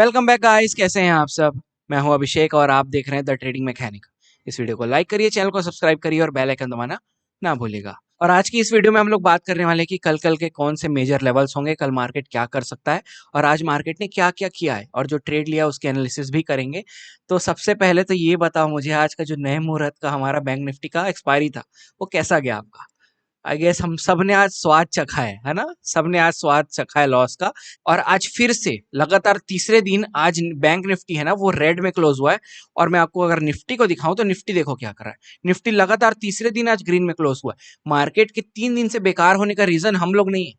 Welcome back guys, कैसे हैं आप सब। मैं हूं अभिषेक और आप देख रहे हैं द ट्रेडिंग मैकेनिक। इस वीडियो को लाइक करिए, चैनल को सब्सक्राइब करिए और बेल आइकन दबाना ना भूलिएगा। और आज की इस वीडियो में हम लोग बात करने वाले हैं कि कल के कौन से मेजर लेवल्स होंगे, कल मार्केट क्या कर सकता है और आज मार्केट ने क्या क्या किया है और जो ट्रेड लिया उसके एनालिसिस भी करेंगे। तो सबसे पहले तो ये बताओ मुझे, आज का जो नए मुहूर्त का हमारा बैंक निफ्टी का एक्सपायरी था वो कैसा गया आपका। आई गेस हम सब ने आज स्वाद चखा है ना। सबने आज स्वाद चखा है लॉस का। और आज फिर से लगातार तीसरे दिन आज बैंक निफ्टी है ना वो रेड में क्लोज हुआ है। और मैं आपको अगर निफ्टी को दिखाऊं तो निफ्टी देखो क्या कर रहा है। निफ्टी लगातार तीसरे दिन आज ग्रीन में क्लोज हुआ है। मार्केट के 3 दिन से बेकार होने का रीजन हम लोग नहीं है,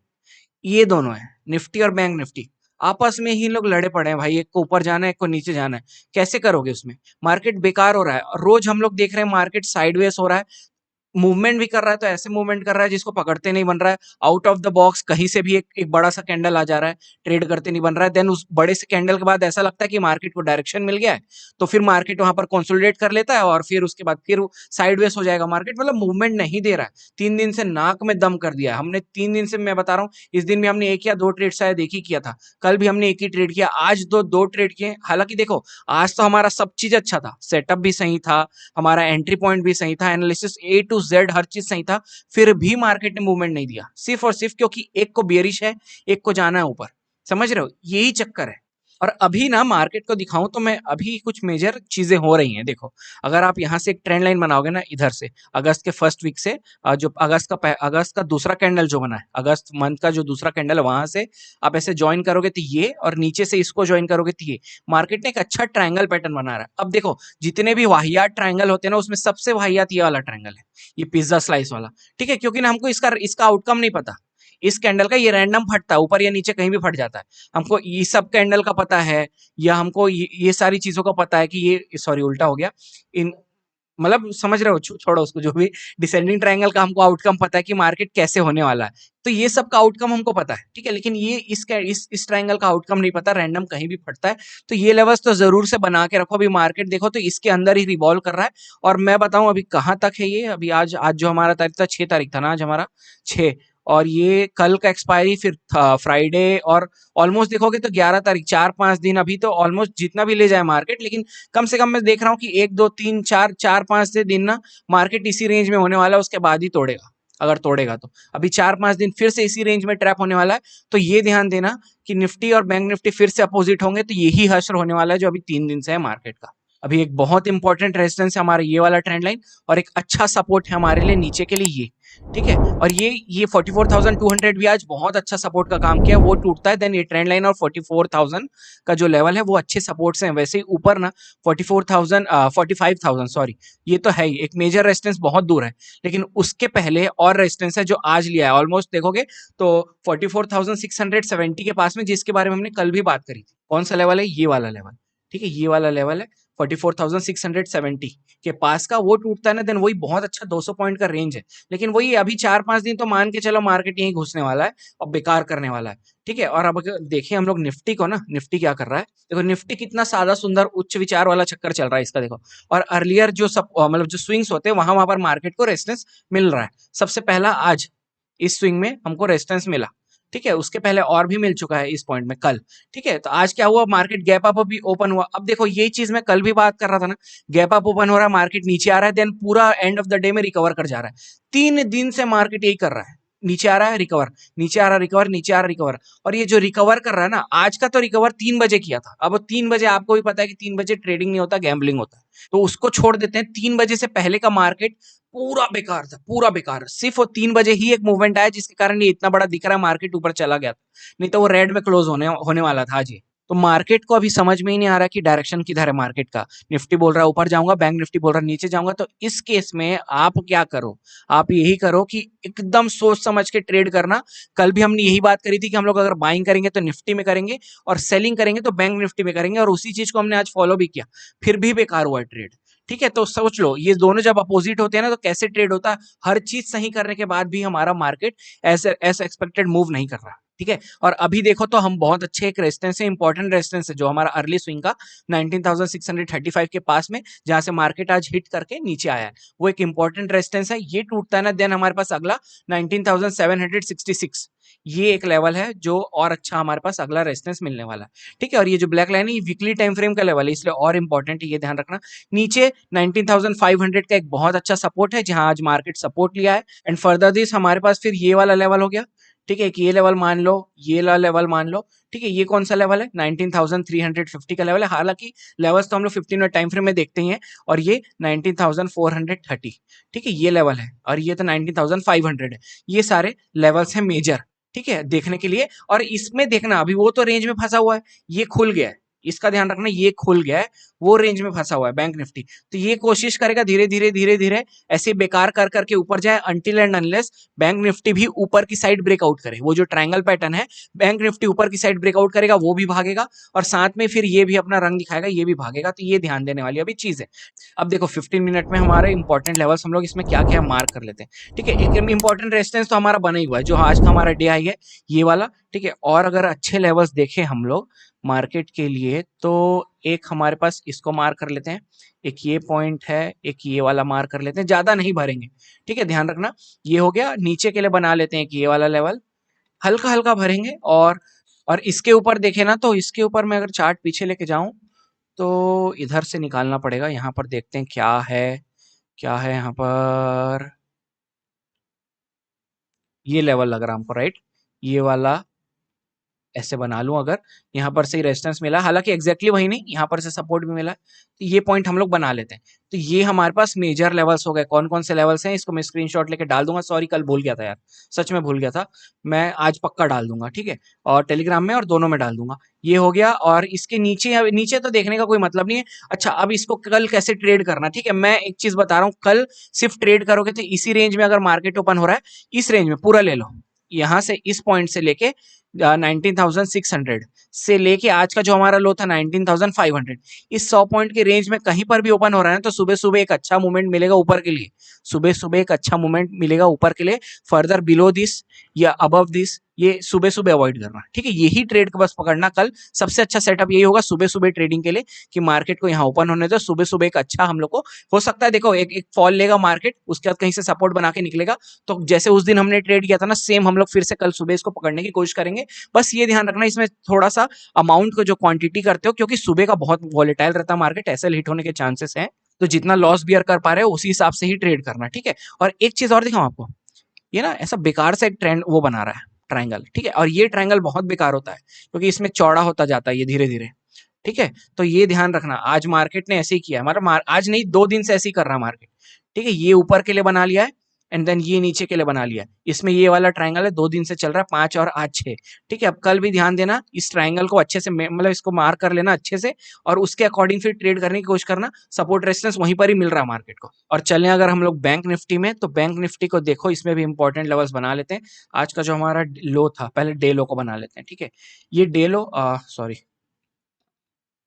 ये दोनों है, निफ्टी और बैंक निफ्टी। आपस में ही लोग लड़े पड़े हैं भाई, एक को ऊपर जाना है एक को नीचे जाना है। कैसे करोगे उसमें। मार्केट बेकार हो रहा है और रोज हम लोग देख रहे हैं मार्केट साइडवेज हो रहा है। मूवमेंट भी कर रहा है तो ऐसे मूवमेंट कर रहा है जिसको पकड़ते नहीं बन रहा है। आउट ऑफ द बॉक्स कहीं से भी एक बड़ा सा कैंडल आ जा रहा है, ट्रेड करते नहीं बन रहा है। देन उस बड़े से कैंडल के बाद ऐसा लगता है कि मार्केट को डायरेक्शन मिल गया है, तो फिर मार्केट वहां पर कंसोलिडेट कर लेता है और फिर उसके बाद फिर साइडवेज हो जाएगा मार्केट। मतलब मूवमेंट नहीं दे रहा है। 3 दिन से नाक में दम कर दिया है हमने। 3 दिन से मैं बता रहा हूँ, इस दिन भी हमने एक या दो ट्रेड शायद एक ही किया था। कल भी हमने एक ही ट्रेड किया, आज दो ट्रेड किए। हालांकि देखो, आज तो हमारा सब चीज अच्छा था, सेटअप भी सही था, हमारा एंट्री पॉइंट भी सही था, एनालिसिस ए टू जेड हर चीज सही था। फिर भी मार्केट ने मूवमेंट नहीं दिया, सिर्फ और सिर्फ क्योंकि एक को बेरिश है, एक को जाना है ऊपर। समझ रहे हो, यही चक्कर है। और अभी ना मार्केट को दिखाऊं तो मैं अभी कुछ मेजर चीजें हो रही हैं। देखो, अगर आप यहां से एक ट्रेंड लाइन बनाओगे ना इधर से, अगस्त के फर्स्ट वीक से, जो अगस्त का दूसरा कैंडल जो बना है, अगस्त मंथ का जो दूसरा कैंडल है वहां से आप ऐसे ज्वाइन करोगे तो ये, और नीचे से इसको ज्वाइन करोगे तो ये, मार्केट ने एक अच्छा ट्रायंगल पैटर्न बना रहा है। अब देखो, जितने भी वाहियात ट्रायंगल होते हैं ना उसमें सबसे वाहियात ये वाला ट्रायंगल है, ये पिज्जा स्लाइस वाला। ठीक है, क्योंकि ना हमको इसका इसका आउटकम नहीं पता। इस कैंडल का ये रैंडम फटता है, ऊपर या नीचे कहीं भी फट जाता है। हमको ये सब कैंडल का पता है, या हमको ये सारी चीजों का पता है कि ये, सॉरी उल्टा हो गया। इन मतलब समझ रहे हो, छोड़ो उसको। जो भी डिसेंडिंग ट्रायंगल का हमको आउटकम पता है कि मार्केट कैसे होने वाला है, तो ये सब का आउटकम हमको पता है। ठीक है, लेकिन ये इस ट्रायंगल का आउटकम नहीं पता, रैंडम कहीं भी फटता है। तो ये लेवल्स तो जरूर से बना के रखो। अभी मार्केट देखो तो इसके अंदर ही रिवॉल्व कर रहा है। और मैं बताऊं अभी कहां तक है ये। अभी आज जो हमारा तारीख था, 6 तारीख था ना आज हमारा, 6। और ये कल का एक्सपायरी फिर था फ्राइडे, और ऑलमोस्ट देखोगे तो 11 तारीख, 4-5 दिन अभी तो ऑलमोस्ट जितना भी ले जाए मार्केट। लेकिन कम से कम मैं देख रहा हूँ कि 1 2 3 4, 4 5 से दिन ना मार्केट इसी रेंज में होने वाला है, उसके बाद ही तोड़ेगा, अगर तोड़ेगा तो। अभी 4-5 दिन फिर से इसी रेंज में ट्रैप होने वाला है। तो ये ध्यान देना कि निफ्टी और बैंक निफ्टी फिर से अपोजिट होंगे, तो यही हश्र होने वाला है जो अभी 3 दिन से है मार्केट का। अभी एक बहुत इंपॉर्टेंट रेजिस्टेंस है हमारा ये वाला ट्रेंड लाइन, और एक अच्छा सपोर्ट है हमारे लिए नीचे के लिए ये। ठीक है, और ये 44,200 भी आज बहुत अच्छा सपोर्ट का काम किया। वो टूटता है देन ये ट्रेंड लाइन और 44,000 का जो लेवल है वो अच्छे सपोर्ट्स हैं। वैसे ही ऊपर ना 44,000, 45,000 सॉरी, ये तो है ही एक मेजर रेजिस्टेंस, बहुत दूर है। लेकिन उसके पहले और रेजिस्टेंस है जो आज लिया है, ऑलमोस्ट देखोगे तो 44,670 के पास में, जिसके बारे में हमने कल भी बात करी थी। कौन सा लेवल है, ये वाला लेवल। ठीक है, ये वाला लेवल है 44,670 के पास का। वो टूटता है ना देन वही बहुत अच्छा 200 पॉइंट का रेंज है। लेकिन वही अभी 4-5 दिन तो मान के चलो मार्केट यहीं घुसने वाला है और बेकार करने वाला है। ठीक है, और अब अगर देखें हम लोग निफ्टी को ना, निफ्टी क्या कर रहा है। देखो निफ्टी कितना सादा सुंदर उच्च विचार वाला चक्कर चल रहा है इसका, देखो। और अर्लियर जो सब मतलब जो स्विंग्स होते हैं वहां पर मार्केट को रेजिस्टेंस मिल रहा है। सबसे पहला आज इस स्विंग में हमको रेजिस्टेंस मिला। ठीक है, उसके पहले और भी मिल चुका है इस पॉइंट में कल। ठीक है, तो आज क्या हुआ, मार्केट गैप अप भी ओपन हुआ। अब देखो यही चीज मैं कल भी बात कर रहा था ना, गैप अप ओपन हो रहा है, मार्केट नीचे आ रहा है, देन पूरा एंड ऑफ द डे में रिकवर कर जा रहा है। 3 दिन से मार्केट यही कर रहा है, नीचे आ रहा है रिकवर, नीचे आ रहा है रिकवर, नीचे आ रहा है रिकवर। और ये जो रिकवर कर रहा है ना, आज का तो रिकवर 3 बजे किया था। अब 3 बजे आपको भी पता है कि 3 बजे ट्रेडिंग नहीं होता, गैम्बलिंग होता है, तो उसको छोड़ देते हैं। 3 बजे से पहले का मार्केट पूरा बेकार था, पूरा बेकार। सिर्फ वो 3 बजे ही एक मूवमेंट आया जिसके कारण ये इतना बड़ा दिख रहा है, मार्केट ऊपर चला गया था। नहीं तो वो रेड में क्लोज होने वाला था आज ये। तो मार्केट को अभी समझ में ही नहीं आ रहा कि डायरेक्शन किधर है मार्केट का। निफ्टी बोल रहा है ऊपर जाऊंगा, बैंक निफ्टी बोल रहा है नीचे जाऊंगा। तो इस केस में आप क्या करो, आप यही करो कि एकदम सोच समझ के ट्रेड करना। कल भी हमने यही बात करी थी कि हम लोग अगर बाइंग करेंगे तो निफ्टी में करेंगे, और सेलिंग करेंगे तो बैंक निफ्टी में करेंगे, और उसी चीज को हमने आज फॉलो भी किया। फिर भी बेकार हुआ ट्रेड। ठीक है, तो सोच लो ये दोनों जब अपोजिट होते हैं ना तो कैसे ट्रेड होता है। हर चीज सही करने के बाद भी हमारा मार्केट एज एक्सपेक्टेड मूव नहीं कर रहा। ठीक है। और अभी देखो तो हम बहुत अच्छे एक रेजिस्टेंस है, इंपॉर्टेंट रेजिस्टेंस है जो हमारा अर्ली स्विंग का 19,635 के पास में, जहां से मार्केट आज हिट करके नीचे आया है, वो एक इंपॉर्टेंट रेजिस्टेंस है। ये टूटता है ना, देन हमारे पास अगला 19,766, ये एक लेवल है जो और अच्छा हमारे पास अगला रेजिस्टेंस मिलने वाला है, ठीक है। और ये जो ब्लैक लाइन है ये वीकली टाइम फ्रेम का लेवल है, इसलिए और इंपॉर्टेंट है, ये ध्यान रखना। नीचे 19,500 का एक बहुत अच्छा सपोर्ट है जहां आज मार्केट सपोर्ट लिया है, एंड फर्दर दिस हमारे पास फिर ये वाला लेवल हो गया, ठीक है। कि ये लेवल मान लो, ये वाला लेवल मान लो, ठीक है। ये कौन सा लेवल है? 19,350 का लेवल है। हालांकि लेवल्स तो हम लोग 15 मिनट टाइम फ्रेम में देखते ही हैं, और ये 19,430, ठीक है, ये लेवल है। और ये तो 19,500 है। ये सारे लेवल्स हैं मेजर, ठीक है, देखने के लिए। और इसमें देखना, अभी वो तो रेंज में फंसा हुआ है, ये खुल गया है, इसका ध्यान रखना, ये खुल गया है, वो रेंज में फंसा हुआ है बैंक निफ्टी। तो ये कोशिश करेगा धीरे धीरे धीरे धीरे ऐसे बेकार कर करके ऊपर जाए, until and unless bank Nifty भी ऊपर की साइड ब्रेकआउट करे। वो जो ट्रायंगल पैटर्न है, बैंक निफ्टी ऊपर की साइड ब्रेकआउट करेगा, वो भी भागेगा, और साथ में फिर ये भी अपना रंग दिखाएगा, ये भी भागेगा। तो ये ध्यान देने वाली अभी चीज है। अब देखो 15 मिनट में हमारे इंपॉर्टेंट लेवल्स हम लोग इसमें क्या क्या मार्क कर लेते हैं, ठीक है। एक इंपॉर्टेंट रेजिस्टेंस तो हमारा बना ही हुआ है, जो आज का हमारा डे आई है, ये वाला, ठीक है। और अगर अच्छे लेवल्स देखें हम लोग मार्केट के लिए, तो एक हमारे पास इसको मार्क कर लेते हैं, एक ये पॉइंट है, एक ये वाला मार्क कर लेते हैं, ज्यादा नहीं भरेंगे, ठीक है, ध्यान रखना। ये हो गया। नीचे के लिए बना लेते हैं कि ये वाला लेवल हल्का हल्का भरेंगे। और इसके ऊपर देखें ना, तो इसके ऊपर मैं अगर चार्ट पीछे लेके जाऊं तो इधर से निकालना पड़ेगा। यहाँ पर देखते हैं क्या है, क्या है यहाँ पर। ये लेवल लग रहा है हमको, राइट, ये वाला ऐसे बना लूं अगर, यहाँ पर से रेजिस्टेंस मिला, हालांकि एग्जैक्टली वही नहीं, यहाँ पर से सपोर्ट भी मिला, तो ये पॉइंट हम लोग बना लेते हैं। तो ये हमारे पास मेजर लेवल्स हो गए। कौन कौन से लेवल्स हैं इसको मैं स्क्रीनशॉट लेके डाल दूंगा, सॉरी कल भूल गया था यार, सच में भूल गया था। मैं आज पक्का डाल दूंगा, ठीक है, और टेलीग्राम में और दोनों में डाल दूंगा। ये हो गया। और इसके नीचे, नीचे तो देखने का कोई मतलब नहीं है। अच्छा, अब इसको कल कैसे ट्रेड करना, ठीक है, मैं एक चीज बता रहा हूँ, कल सिर्फ ट्रेड करोगे तो इसी रेंज में, अगर मार्केट ओपन हो रहा है इस रेंज में पूरा ले लो, यहाँ से इस पॉइंट से लेके 19,600 से लेके आज का जो हमारा लो था 19,500, इस 100 पॉइंट के रेंज में कहीं पर भी ओपन हो रहा है तो सुबह सुबह एक अच्छा मूवमेंट मिलेगा ऊपर के लिए, सुबह सुबह एक अच्छा मूवमेंट मिलेगा ऊपर के लिए। फर्दर बिलो दिस या अबव दिस, ये सुबह सुबह अवॉइड करना, ठीक है। यही ट्रेड को बस पकड़ना कल। सबसे अच्छा सेटअप यही होगा सुबह सुबह ट्रेडिंग के लिए, कि मार्केट को यहाँ ओपन होने दो, सुबह सुबह एक अच्छा हम लोग को हो सकता है। देखो एक फॉल लेगा मार्केट, उसके बाद कहीं से सपोर्ट बना के निकलेगा, तो जैसे उस दिन हमने ट्रेड किया था ना, सेम हम लोग फिर से कल सुबह इसको पकड़ने की कोशिश करेंगे। बस ये ध्यान रखना, इसमें थोड़ा सा अमाउंट को जो क्वांटिटी करते हो, क्योंकि सुबह का बहुत वॉलेटाइल रहता है मार्केट, ऐसे हिट होने के चांसेस हैं, तो जितना लॉस बियर कर पा रहे हो उसी हिसाब से ही ट्रेड करना, ठीक है। और एक चीज और दिखाऊं आपको, ये ना ऐसा बेकार सा एक ट्रेंड वो बना रहा है ट्रायंगल, ठीक है, और ये ट्रायंगल बहुत बेकार होता है क्योंकि इसमें चौड़ा होता जाता है ये धीरे धीरे, ठीक है। तो ये ध्यान रखना, आज मार्केट ने ऐसे ही किया, मतलब आज नहीं 2 दिन से ऐसे ही कर रहा मार्केट, ठीक है। ये ऊपर के लिए बना लिया है, एंड देन ये नीचे के लिए बना लिया है। इसमें ये वाला ट्रायंगल है, 2 दिन से चल रहा है, 5 और आज 6, ठीक है। अब कल भी ध्यान देना, इस ट्रायंगल को अच्छे से मतलब इसको मार्क कर लेना अच्छे से, और उसके अकॉर्डिंग फिर ट्रेड करने की कोशिश करना। सपोर्ट रेजिस्टेंस वहीं पर ही मिल रहा है मार्केट को। और चलें अगर हम लोग बैंक निफ्टी में, तो बैंक निफ्टी को देखो, इसमें भी इंपॉर्टेंट लेवल्स बना लेते हैं। आज का जो हमारा लो था, पहले डे लो को बना लेते हैं, ठीक है। ये डे लो, सॉरी,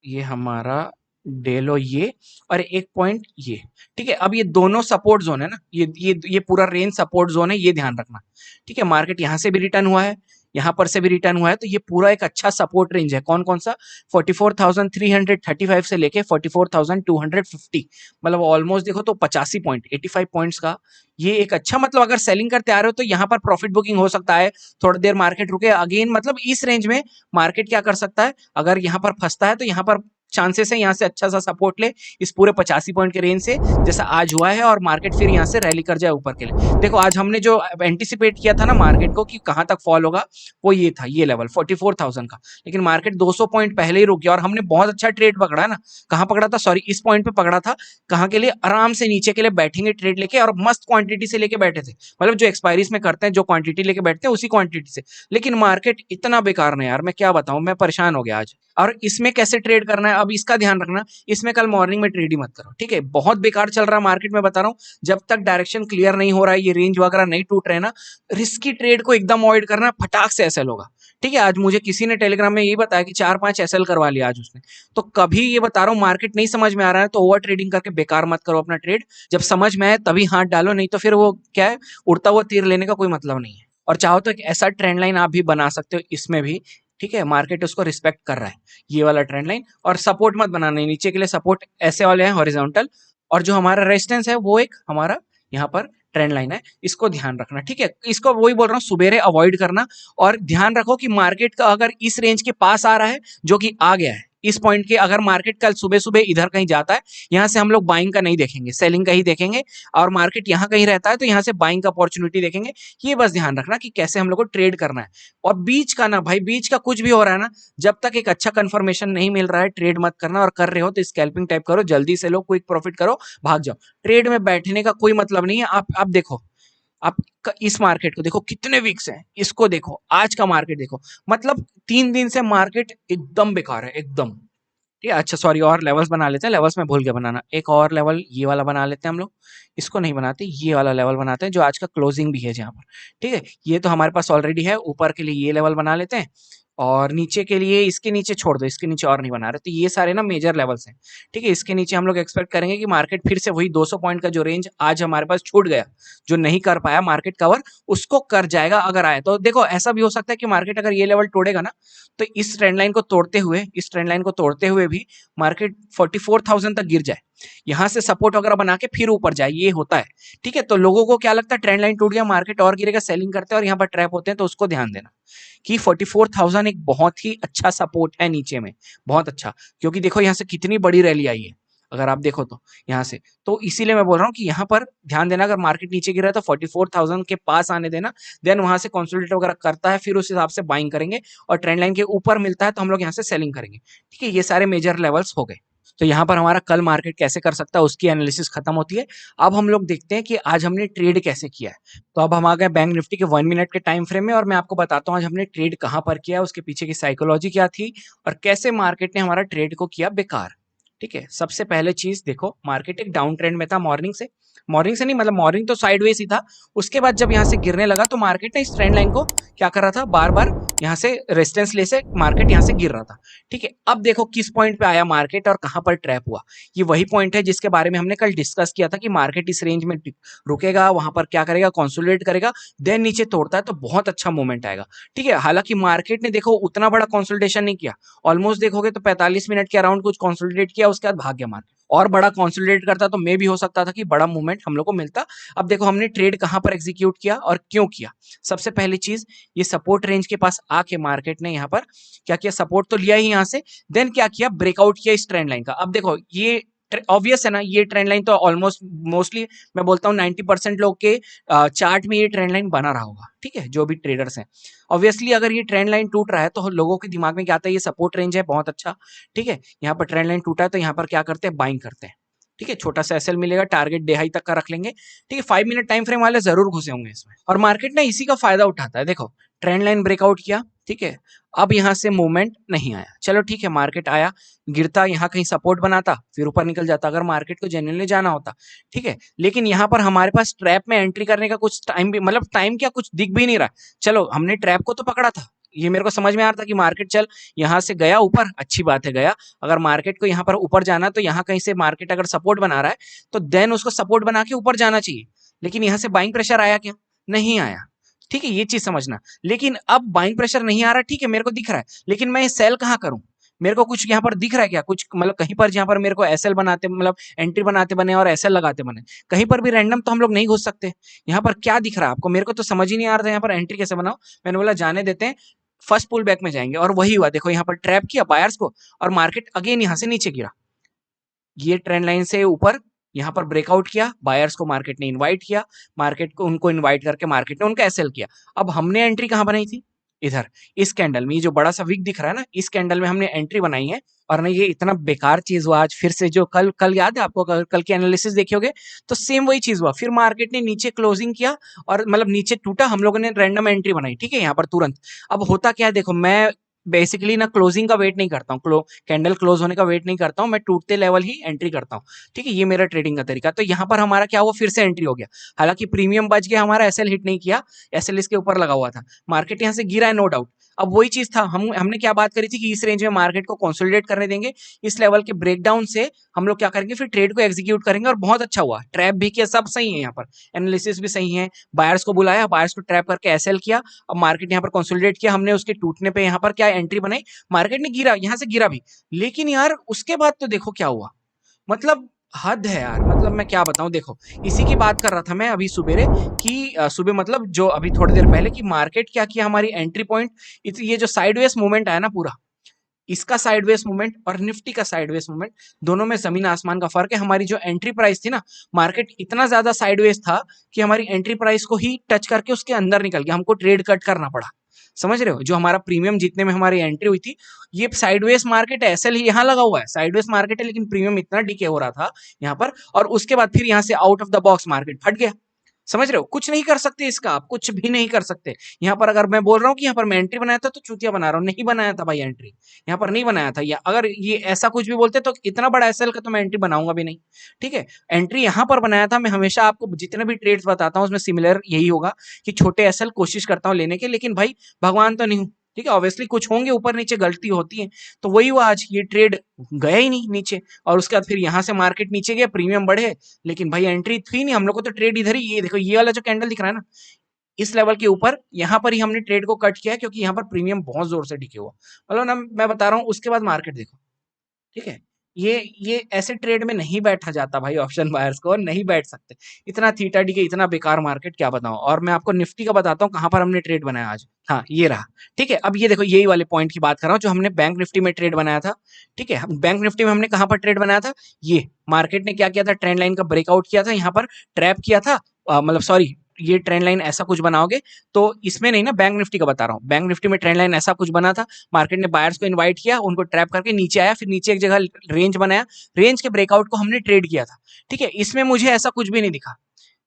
ये हमारा डे लो, ये और एक पॉइंट ये, ठीक है। अब ये दोनों सपोर्ट जोन है ना, ये पूरा रेंज सपोर्ट जोन है, ये ध्यान रखना, ठीक है। मार्केट यहां से भी रिटर्न हुआ है, यहां पर से भी रिटर्न हुआ है, तो ये पूरा एक अच्छा सपोर्ट रेंज है। कौन कौन सा? 44,335 से लेके 44,250, मतलब ऑलमोस्ट देखो तो 85 पॉइंट, 85 पॉइंट्स का ये एक अच्छा, मतलब अगर सेलिंग करते आ रहे हो तो यहाँ पर प्रॉफिट बुकिंग हो सकता है। थोड़ी देर मार्केट रुके अगेन, मतलब इस रेंज में मार्केट क्या कर सकता है, अगर यहाँ पर फंसता है तो यहाँ पर चांसेस है यहाँ से अच्छा सा सपोर्ट ले इस पूरे 85 पॉइंट के रेंज से, जैसा आज हुआ है, और मार्केट फिर यहाँ से रैली कर जाए ऊपर के लिए। देखो आज हमने जो एंटिसिपेट किया था ना मार्केट को कि कहां तक फॉल होगा, वो ये था, ये लेवल 44,000 का, लेकिन मार्केट 200 पॉइंट पहले ही रुक गया, और हमने बहुत अच्छा ट्रेड पकड़ा है ना। कहां पकड़ा था? सॉरी, इस पॉइंट पे पकड़ा था। कहां के लिए? आराम से नीचे के लिए बैठेंगे ट्रेड लेके, और मस्त क्वांटिटी से लेके बैठे थे, मतलब जो एक्सपायरीज में करते हैं, जो क्वांटिटी लेके बैठते हैं उसी क्वांटिटी से। लेकिन मार्केट इतना बेकार ना यार, मैं क्या बताऊं, मैं परेशान हो गया आज। और इसमें कैसे ट्रेड करना है, अब इसका ध्यान रखना, इसमें कल मॉर्निंग में ट्रेड ही मत करो, ठीक है। बहुत बेकार चल रहा है मार्केट में, बता रहा हूं। जब तक डायरेक्शन क्लियर नहीं हो रहा है, ये रेंज वगैरह नहीं टूट रहे ना, रिस्की ट्रेड को एकदम अवॉइड करना, फटाक से एसएल होगा, ठीक है। आज मुझे किसी ने टेलीग्राम में यही बताया कि 4-5 एसएल करवा लिया आज उसने। तो कभी ये बता रहा हूँ, मार्केट नहीं समझ में आ रहा है तो ओवर ट्रेडिंग करके बेकार मत करो अपना ट्रेड। जब समझ में आए तभी हाथ डालो, नहीं तो फिर वो क्या है, उड़ता हुआ तीर लेने का कोई मतलब नहीं है। और चाहो तो एक ऐसा ट्रेंड लाइन आप भी बना सकते हो इसमें भी, ठीक है, मार्केट उसको रिस्पेक्ट कर रहा है, ये वाला ट्रेंड लाइन। और सपोर्ट मत बनाना है, नीचे के लिए सपोर्ट ऐसे वाले हैं हॉरिजॉन्टल, और जो हमारा रेजिस्टेंस है वो एक हमारा यहाँ पर ट्रेंड लाइन है, इसको ध्यान रखना, ठीक है। इसको वही बोल रहा हूँ, सुबेरे अवॉइड करना, और ध्यान रखो कि मार्केट का अगर इस रेंज के पास आ रहा है, जो कि आ गया है इस पॉइंट के, अगर मार्केट कल सुबह सुबह इधर कहीं जाता है, यहाँ से हम लोग बाइंग का नहीं देखेंगे, सेलिंग का ही देखेंगे, और मार्केट यहाँ कहीं रहता है तो यहाँ से बाइंग का अपॉर्चुनिटी देखेंगे। ये बस ध्यान रखना कि कैसे हम लोग को ट्रेड करना है। और बीच का ना भाई, बीच का कुछ भी हो रहा है ना, जब तक एक अच्छा कंफर्मेशन नहीं मिल रहा है, ट्रेड मत करना, और कर रहे हो तो स्कैल्पिंग टाइप करो, जल्दी से लो, क्विक प्रॉफिट करो, भाग जाओ। ट्रेड में बैठने का कोई मतलब नहीं है। आप देखो, आप इस मार्केट को देखो कितने वीक्स हैं, इसको देखो, आज का मार्केट देखो, मतलब 3 दिन से मार्केट एकदम बेकार है, एकदम। ठीक है, अच्छा सॉरी, और लेवल्स बना लेते हैं, लेवल्स में भूल गया बनाना, एक और लेवल ये वाला बना लेते हैं हम लोग, इसको नहीं बनाते, ये वाला लेवल बनाते हैं जो आज का क्लोजिंग भी है जहाँ पर। ठीक है, ये तो हमारे पास ऑलरेडी है, ऊपर के लिए ये लेवल बना लेते हैं, और नीचे के लिए इसके नीचे छोड़ दो, इसके नीचे और नहीं बना रहे, तो ये सारे ना मेजर लेवल्स हैं। ठीक है, इसके नीचे हम लोग एक्सपेक्ट करेंगे कि मार्केट फिर से वही 200 पॉइंट का जो रेंज आज हमारे पास छूट गया, जो नहीं कर पाया मार्केट कवर, उसको कर जाएगा अगर आए तो। देखो ऐसा भी हो सकता है कि मार्केट अगर ये लेवल तोड़ेगा ना, तो इस ट्रेंड लाइन को तोड़ते हुए, इस ट्रेंड लाइन को तोड़ते हुए भी मार्केट 44,000 तक गिर जाए, यहां से सपोर्ट वगैरह बना के फिर ऊपर जाए, ये होता है। ठीक है, तो लोगों को क्या लगता है, ट्रेंड लाइन टूट गया, मार्केट और गिरेगा, सेलिंग करते हैं और यहाँ पर ट्रैप होते हैं, तो उसको ध्यान देना कि 44,000 एक बहुत ही अच्छा सपोर्ट है नीचे में, बहुत अच्छा, क्योंकि देखो यहाँ से कितनी बड़ी रैली आई है, अगर आप देखो तो यहाँ से, तो इसीलिए मैं बोल रहा हूँ कि यहाँ पर ध्यान देना, अगर मार्केट नीचे गिरा है तो 44,000 के पास आने देना, देन वहां से कंसोलिडेट वगैरह करता है, फिर उस हिसाब से बाइंग करेंगे, और ट्रेंड लाइन के ऊपर मिलता है तो हम लोग यहाँ से सेलिंग करेंगे। ठीक है, ये सारे मेजर लेवल्स हो गए। तो यहाँ पर हमारा कल मार्केट कैसे कर सकता है उसकी एनालिसिस खत्म होती है। अब हम लोग देखते हैं कि आज हमने ट्रेड कैसे किया है। तो अब हम आ गए बैंक निफ्टी के 1 मिनट के टाइम फ्रेम में, और मैं आपको बताता हूँ आज हमने ट्रेड कहाँ पर किया, उसके पीछे की साइकोलॉजी क्या थी, और कैसे मार्केट ने हमारा ट्रेड को किया बेकार। ठीक है, सबसे पहले चीज देखो, मार्केट एक डाउन ट्रेंड में था मॉर्निंग से नहीं, मतलब मॉर्निंग तो साइडवेज ही था, उसके बाद जब यहाँ से गिरने लगा तो मार्केट ने इस ट्रेंड लाइन को क्या कर रहा था, बार बार यहाँ से रेजिस्टेंस ले से मार्केट यहाँ से गिर रहा था। ठीक है, अब देखो किस पॉइंट पे आया मार्केट और कहां पर ट्रैप हुआ। ये वही पॉइंट है जिसके बारे में हमने कल डिस्कस किया था कि मार्केट इस रेंज में रुकेगा, वहां पर क्या करेगा, कंसोलिडेट करेगा, देन नीचे तोड़ता है तो बहुत अच्छा मूवमेंट आएगा। ठीक है, हालांकि मार्केट ने देखो उतना बड़ा कंसोलिडेशन नहीं किया, ऑलमोस्ट देखोगे तो 45 मिनट के अराउंड कुछ कंसोलिडेट किया, उसके बाद भाग गया मार्केट। और बड़ा कंसोलिडेट करता तो मे भी हो सकता था कि बड़ा मूवमेंट हम लोग को मिलता। अब देखो हमने ट्रेड कहां पर एग्जीक्यूट किया और क्यों किया। सबसे पहली चीज, ये सपोर्ट रेंज के पास आके मार्केट ने यहाँ पर क्या किया, सपोर्ट तो लिया ही यहाँ से, देन क्या किया, ब्रेकआउट किया इस ट्रेंड लाइन का। अब देखो ये ऑब्वियस है ना, ये ट्रेंड लाइन तो ऑलमोस्ट मोस्टली मैं बोलता हूँ 90% लोग के चार्ट में ये ट्रेंड लाइन बना रहा होगा। ठीक है, जो भी ट्रेडर्स हैं, ऑब्वियसली अगर ये ट्रेंड लाइन टूट रहा है तो लोगों के दिमाग में क्या आता है, ये सपोर्ट रेंज है बहुत अच्छा। ठीक है, यहाँ पर ट्रेंड लाइन टूटा है तो यहाँ पर क्या करते हैं, बाइंग करते हैं। ठीक है, छोटा सा एसएल मिलेगा, टारगेट डे हाई तक का रख लेंगे। ठीक है, 5 मिनट टाइम फ्रेम वाले जरूर घुसे होंगे इसमें, और मार्केट ना इसी का फायदा उठाता है। देखो ट्रेंड लाइन ब्रेकआउट किया, ठीक है, अब यहां से मूवमेंट नहीं आया, चलो ठीक है, मार्केट आया, गिरता, यहाँ कहीं सपोर्ट बनाता, फिर ऊपर निकल जाता अगर मार्केट को जेन्युइनली जाना होता। ठीक है, लेकिन यहाँ पर हमारे पास ट्रैप में एंट्री करने का कुछ टाइम भी, मतलब टाइम क्या, कुछ दिख भी नहीं रहा। चलो हमने ट्रैप को तो पकड़ा था, ये मेरे को समझ में आ रहा था कि मार्केट चल यहाँ से गया ऊपर, अच्छी बात है गया, अगर मार्केट को यहाँ पर ऊपर जाना तो यहाँ कहीं से मार्केट अगर सपोर्ट बना रहा है तो देन उसको सपोर्ट बना के ऊपर जाना चाहिए। लेकिन यहाँ से बाइंग प्रेशर आया क्या, नहीं आया। ठीक है, ये चीज समझना। लेकिन अब बाइंग प्रेशर नहीं आ रहा, ठीक है, मेरे को दिख रहा है, लेकिन मैं सेल कहाँ करूं, मेरे को कुछ यहाँ पर दिख रहा है क्या, कुछ मतलब कहीं पर जहां पर मेरे को एसएल बनाते, मतलब एंट्री बनाते बने और एसएल लगाते बने, कहीं पर भी रैंडम तो हम लोग नहीं घुस सकते। यहाँ पर क्या दिख रहा है आपको, मेरे को तो समझ ही नहीं आ रहा था यहाँ पर एंट्री कैसे बनाओ। मैंने बोला जाने देते हैं, फर्स्ट पुल बैक में जाएंगे, और वही हुआ। देखो यहाँ पर ट्रैप किया बायर्स को, और मार्केट अगेन यहाँ से नीचे गिरा, ये ट्रेंड लाइन से ऊपर यहाँ पर ब्रेकआउट किया, बायर्स को मार्केट ने इनवाइट किया, मार्केट को उनको इनवाइट करके मार्केट ने उनका एसएल किया। अब हमने एंट्री कहां बनाई थी, इधर इस कैंडल में, ये जो बड़ा सा विक दिख रहा है ना, इस कैंडल में हमने एंट्री बनाई है। और ना ये इतना बेकार चीज हुआ आज फिर से, जो कल कल याद है आपको, कल की एनालिसिस देखे होगे तो सेम वही चीज हुआ, फिर मार्केट ने नीचे क्लोजिंग किया और मतलब नीचे टूटा, हम लोगों ने रैंडम एंट्री बनाई। ठीक है, यहाँ पर तुरंत अब होता क्या है, देखो मैं बेसिकली ना क्लोजिंग का वेट नहीं करता हूँ, कैंडल क्लोज होने का वेट नहीं करता हूँ, मैं टूटते लेवल ही एंट्री करता हूँ। ठीक है, ये मेरा ट्रेडिंग का तरीका। तो यहाँ पर हमारा क्या हुआ, फिर से एंट्री हो गया। हालांकि प्रीमियम बच गया हमारा, एसएल हिट नहीं किया, एसएल इसके ऊपर लगा हुआ था। मार्केट यहाँ से गिरा है, नो डाउट। अब वही चीज था, हमने क्या बात करी थी कि इस रेंज में मार्केट को कंसोलिडेट करने देंगे, इस लेवल के ब्रेकडाउन से हम लोग क्या करेंगे, फिर ट्रेड को एग्जीक्यूट करेंगे। और बहुत अच्छा हुआ, ट्रैप भी किया, सब सही है, यहाँ पर एनालिसिस भी सही है। बायर्स को बुलाया, बायर्स को ट्रैप करके एसएल किया। अब मार्केट यहाँ पर कंसोलिडेट किया, हमने उसके टूटने पे यहाँ पर क्या एंट्री बनाई, मार्केट ने गिरा, यहाँ से गिरा भी। लेकिन यार उसके बाद तो देखो क्या हुआ, मतलब हद है यार। मतलब मैं क्या बताऊं, देखो इसी की बात कर रहा था मैं अभी सुबेरे कि सुबह मतलब जो अभी थोड़ी देर पहले, कि मार्केट क्या किया, हमारी एंट्री पॉइंट, ये जो साइडवेज मूवमेंट आया ना पूरा, इसका साइडवेज मूवमेंट और निफ्टी का साइडवेज मूवमेंट, दोनों में जमीन आसमान का फर्क है। हमारी जो एंट्री प्राइस थी ना, मार्केट इतना ज्यादा साइडवेज था कि हमारी एंट्री प्राइस को ही टच करके उसके अंदर निकल गया, हमको ट्रेड कट करना पड़ा। समझ रहे हो, जो हमारा प्रीमियम जीतने में हमारी एंट्री हुई थी, ये साइडवेज मार्केट है, एसएल ही यहाँ लगा हुआ है, साइडवेज मार्केट है, लेकिन प्रीमियम इतना डीके हो रहा था यहाँ पर। और उसके बाद फिर यहाँ से out of the box market फट गया। समझ रहे हो, कुछ नहीं कर सकते इसका, आप कुछ भी नहीं कर सकते। यहाँ पर अगर मैं बोल रहा हूँ कि यहाँ पर मैं एंट्री बनाया था तो चूतिया बना रहा हूँ, नहीं बनाया था भाई एंट्री, यहाँ पर नहीं बनाया था। या अगर ये ऐसा कुछ भी बोलते तो इतना बड़ा एसएल का तो मैं एंट्री बनाऊंगा भी नहीं। ठीक है, एंट्री यहाँ पर बनाया था। मैं हमेशा आपको जितने भी ट्रेड्स बताता हूँ उसमें सिमिलर यही होगा कि छोटे एसएल कोशिश करता हूँ लेने के, लेकिन भाई भगवान तो नहीं हूँ। ठीक है, ऑब्वियसली कुछ होंगे ऊपर नीचे, गलती होती है। तो वही हुआ, आज ये ट्रेड गया ही नहीं नीचे, और उसके बाद फिर यहाँ से मार्केट नीचे गया, प्रीमियम बढ़े, लेकिन भाई एंट्री थी नहीं हम लोग को। तो ट्रेड इधर ही, ये देखो ये वाला जो कैंडल दिख रहा है ना, इस लेवल के ऊपर यहाँ पर ही हमने ट्रेड को कट किया, क्योंकि यहाँ पर प्रीमियम बहुत जोर से डिके हुआ। मतलब ना मैं बता रहा हूँ, उसके बाद मार्केट देखो। ठीक है, ये ऐसे ट्रेड में नहीं बैठा जाता भाई, ऑप्शन बायर्स को, और नहीं बैठ सकते। इतना थीटा डी के, इतना बेकार मार्केट, क्या बताऊं। और मैं आपको निफ्टी का बताता हूँ कहां पर हमने ट्रेड बनाया आज। हाँ ये रहा। ठीक है, अब ये देखो, यही वाले पॉइंट की बात कर रहा हूँ जो हमने बैंक निफ्टी में ट्रेड बनाया था। ठीक है, बैंक निफ्टी में हमने कहां पर ट्रेड बनाया था, ये मार्केट ने क्या किया था, ट्रेंड लाइन का ब्रेकआउट किया था, यहाँ पर ट्रैप किया था। मतलब सॉरी, ये ट्रेंड लाइन ऐसा कुछ बनाओगे तो इसमें नहीं ना, बैंक निफ्टी का बता रहा हूँ। बैंक निफ्टी में ट्रेंड लाइन ऐसा कुछ बना था, मार्केट ने बायर्स को इनवाइट किया, उनको ट्रैप करके नीचे आया, फिर नीचे एक जगह रेंज बनाया, रेंज के ब्रेकआउट को हमने ट्रेड किया था। ठीक है, इसमें मुझे ऐसा कुछ भी नहीं दिखा।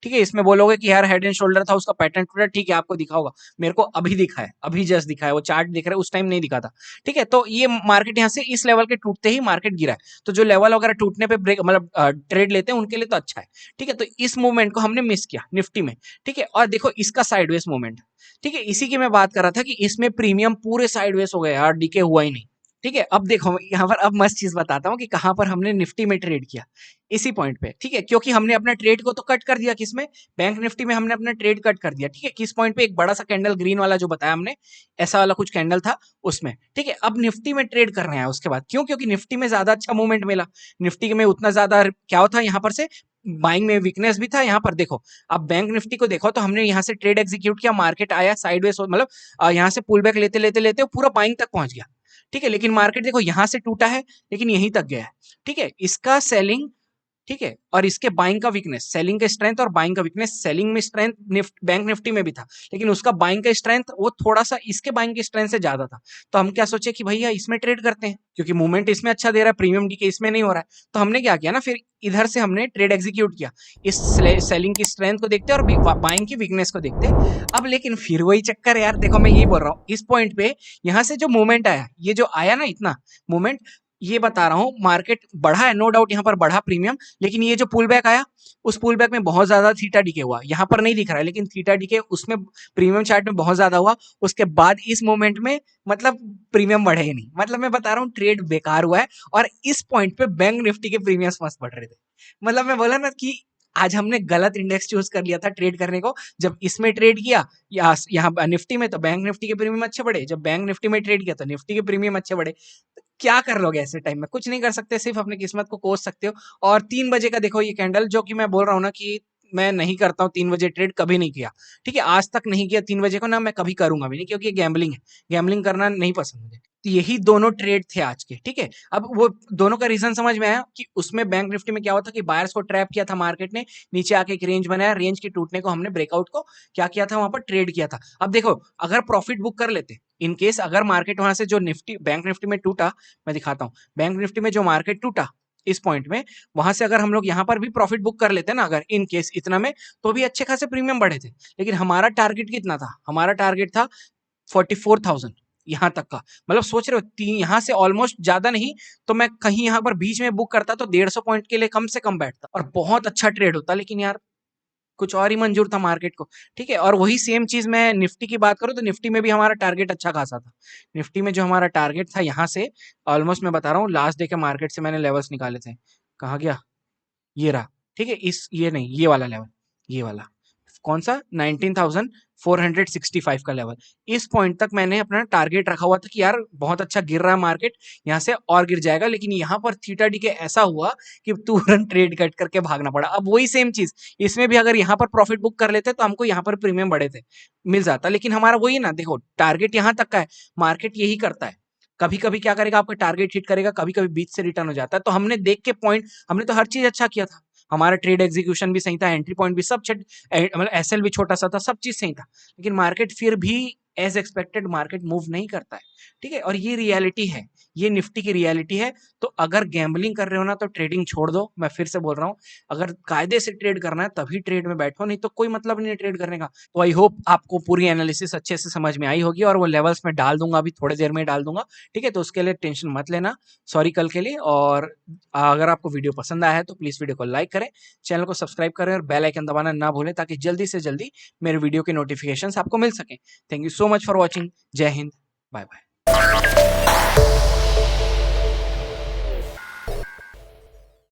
ठीक है, इसमें बोलोगे कि यार हेड एंड शोल्डर था, उसका पैटर्न टूटा, ठीक है आपको दिखा होगा, मेरे को अभी दिखा है, अभी जस्ट दिखा है, वो चार्ट दिख रहा है, उस टाइम नहीं दिखा था। ठीक है, तो ये मार्केट यहाँ से इस लेवल के टूटते ही मार्केट गिरा है। तो जो लेवल वगैरह टूटने पे ब्रेक मतलब ट्रेड लेते हैं उनके लिए तो अच्छा है। ठीक है, तो इस मूवमेंट को हमने मिस किया निफ्टी में। ठीक है, और देखो इसका साइडवेज मूवमेंट। ठीक है, इसी की मैं बात कर रहा था कि इसमें प्रीमियम पूरे साइडवेज हो गए यार, डीके हुआ ही नहीं। ठीक है, अब देखो यहाँ पर अब मस्त चीज बताता हूँ कि कहां पर हमने निफ्टी में ट्रेड किया, इसी पॉइंट पे। ठीक है, क्योंकि हमने अपना ट्रेड को तो कट कर दिया, किसमें, बैंक निफ्टी में हमने अपना ट्रेड कट कर दिया। ठीक है, किस पॉइंट पे, एक बड़ा सा कैंडल ग्रीन वाला जो बताया हमने, ऐसा वाला कुछ कैंडल था उसमें। ठीक है, अब निफ्टी में ट्रेड कर रहे हैं उसके बाद, क्यों, क्योंकि निफ्टी में ज्यादा अच्छा मूवमेंट मिला, निफ्टी में उतना ज्यादा क्या होता यहाँ पर से, बाइंग में वीकनेस भी था यहाँ पर। देखो अब बैंक निफ्टी को देखो, तो हमने यहाँ से ट्रेड एग्जीक्यूट किया, मार्केट आया साइडवेज, मतलब यहाँ से पुल बैक लेते लेते लेते पूरा बाइंग तक पहुंच गया। ठीक है, लेकिन मार्केट देखो यहाँ से टूटा है, लेकिन यहीं तक गया है। ठीक है, इसका सेलिंग, ठीक है, और इसके बाइंग का वीकनेस, सेलिंग का स्ट्रेंथ और बाइंग का वीकनेस, सेलिंग में स्ट्रेंथ बैंक निफ्टी में भी था, लेकिन उसका बाइंग का स्ट्रेंथ वो थोड़ा सा इसके बाइंग के स्ट्रेंथ से ज्यादा था। तो हम क्या सोचे कि भैया इसमें ट्रेड करते हैं, क्योंकि मूवमेंट इसमें अच्छा दे रहा है, प्रीमियम डी के इसमें नहीं हो रहा है। तो हमने क्या किया ना, फिर इधर से हमने ट्रेड एग्जीक्यूट किया, इस सेलिंग की स्ट्रेंथ को देखते और बाइंग की वीकनेस को देखते। अब लेकिन फिर वही चक्कर यार, देखो मैं यही बोल रहा हूँ, इस पॉइंट पे यहाँ से जो मूवमेंट आया, ये जो आया ना इतना मूवमेंट, ये बता रहा हूं, मार्केट बढ़ा है, नो डाउट यहाँ पर बढ़ा प्रीमियम, लेकिन ये जो पुल बैक आया, उस पुल बैक में बहुत ज्यादा थीटा डीके हुआ, यहाँ पर नहीं दिख रहा है, लेकिन थीटा डीके उसमें प्रीमियम चार्ट में बहुत ज्यादा हुआ। उसके बाद इस मोमेंट में मतलब प्रीमियम बढ़े ही नहीं, मतलब मैं बता रहा हूँ ट्रेड बेकार हुआ है। और इस पॉइंट पे बैंक निफ्टी के प्रीमियम्स मस्त बढ़ रहे थे। मतलब मैं बोला ना कि आज हमने गलत इंडेक्स चूज कर लिया था ट्रेड करने को, जब इसमें ट्रेड किया यहाँ निफ्टी में, तो बैंक निफ्टी के प्रीमियम अच्छे बढ़े, जब बैंक निफ्टी में ट्रेड किया तो निफ्टी के प्रीमियम अच्छे बढ़े। क्या कर लोगे ऐसे टाइम में, कुछ नहीं कर सकते, सिर्फ अपनी किस्मत को कोस सकते हो। और 3 बजे का देखो ये कैंडल, जो कि मैं बोल रहा हूँ ना कि मैं नहीं करता हूँ 3 बजे ट्रेड, कभी नहीं किया। ठीक है, आज तक नहीं किया 3 बजे को ना, मैं कभी करूंगा भी नहीं, क्योंकि गैम्बलिंग है, गैम्बलिंग करना नहीं पसंद मुझे। तो यही दोनों ट्रेड थे आज के। ठीक है, अब वो दोनों का रीजन समझ में आया कि उसमें बैंक निफ्टी में क्या होता कि बायर्स को ट्रैप किया था मार्केट ने, नीचे आके एक रेंज बनाया, रेंज के टूटने को हमने ब्रेकआउट को क्या किया था, वहां पर ट्रेड किया था। अब देखो अगर प्रॉफिट बुक कर लेते, इन केस अगर मार्केट वहां से जो निफ्टी बैंक निफ्टी में टूटा, मैं दिखाता हूँ, बैंक निफ्टी में जो मार्केट टूटा इस पॉइंट में, वहां से अगर हम लोग यहाँ पर भी प्रॉफिट बुक कर लेते ना, अगर इन केस इतना में, तो भी अच्छे खासे प्रीमियम बढ़े थे। लेकिन हमारा टारगेट कितना था, हमारा टारगेट था 44,000, यहाँ तक का, मतलब सोच रहे हो यहाँ से ऑलमोस्ट ज्यादा नहीं तो मैं कहीं यहाँ पर बीच में बुक करता तो 150 पॉइंट के लिए कम से कम बैठता और बहुत अच्छा ट्रेड होता, लेकिन यार कुछ और ही मंजूर था मार्केट को। ठीक है, और वही सेम चीज मैं निफ्टी की बात करूं तो निफ्टी में भी हमारा टारगेट अच्छा खासा था। निफ्टी में जो हमारा टारगेट था यहाँ से ऑलमोस्ट, मैं बता रहा हूँ लास्ट डे के मार्केट से मैंने लेवल्स निकाले थे, कहाँ गया, ये रहा। ठीक है, इस ये नहीं, ये वाला लेवल, ये वाला कौन सा 19,465 का लेवल, इस पॉइंट तक मैंने अपना टारगेट रखा हुआ था कि यार बहुत अच्छा गिर रहा है मार्केट, यहाँ से और गिर जाएगा, लेकिन यहाँ पर थीटा डी के ऐसा हुआ कि तुरंत ट्रेड कट करके भागना पड़ा। अब वही सेम चीज इसमें भी, अगर यहाँ पर प्रॉफिट बुक कर लेते तो हमको यहाँ पर प्रीमियम बढ़े थे मिल जाता, लेकिन हमारा वही ना, देखो टारगेट यहाँ तक का है, मार्केट यही करता है, कभी कभी क्या करेगा आपका टारगेट हिट करेगा, कभी कभी बीच से रिटर्न हो जाता है। तो हमने देख के पॉइंट, हमने तो हर चीज अच्छा किया था, हमारा ट्रेड एग्जीक्यूशन भी सही था, एंट्री पॉइंट भी सब मतलब एसएल भी छोटा सा था, सब चीज सही था, लेकिन मार्केट फिर भी एज एक्सपेक्टेड मार्केट मूव नहीं करता है। ठीक है, और ये रियलिटी है, ये निफ्टी की रियलिटी है। तो अगर गैम्बलिंग कर रहे हो ना तो ट्रेडिंग छोड़ दो, मैं फिर से बोल रहा हूँ, अगर कायदे से ट्रेड करना है तभी ट्रेड में बैठो, नहीं तो कोई मतलब नहीं है ट्रेड करने का। तो आई होप आपको पूरी एनालिसिस अच्छे से समझ में आई होगी, और वो लेवल्स में डाल दूंगा, अभी थोड़ी देर में डाल दूंगा। ठीक है, तो उसके लिए टेंशन मत लेना, सॉरी कल के लिए। और अगर आपको वीडियो पसंद आया है तो प्लीज वीडियो को लाइक करें, चैनल को सब्सक्राइब करें और बेल आइकन दबाना ना भूलें, ताकि जल्दी से जल्दी मेरे वीडियो के नोटिफिकेशंस आपको मिल सकें। Thank you so much for watching. जय हिंद, बाय बाय।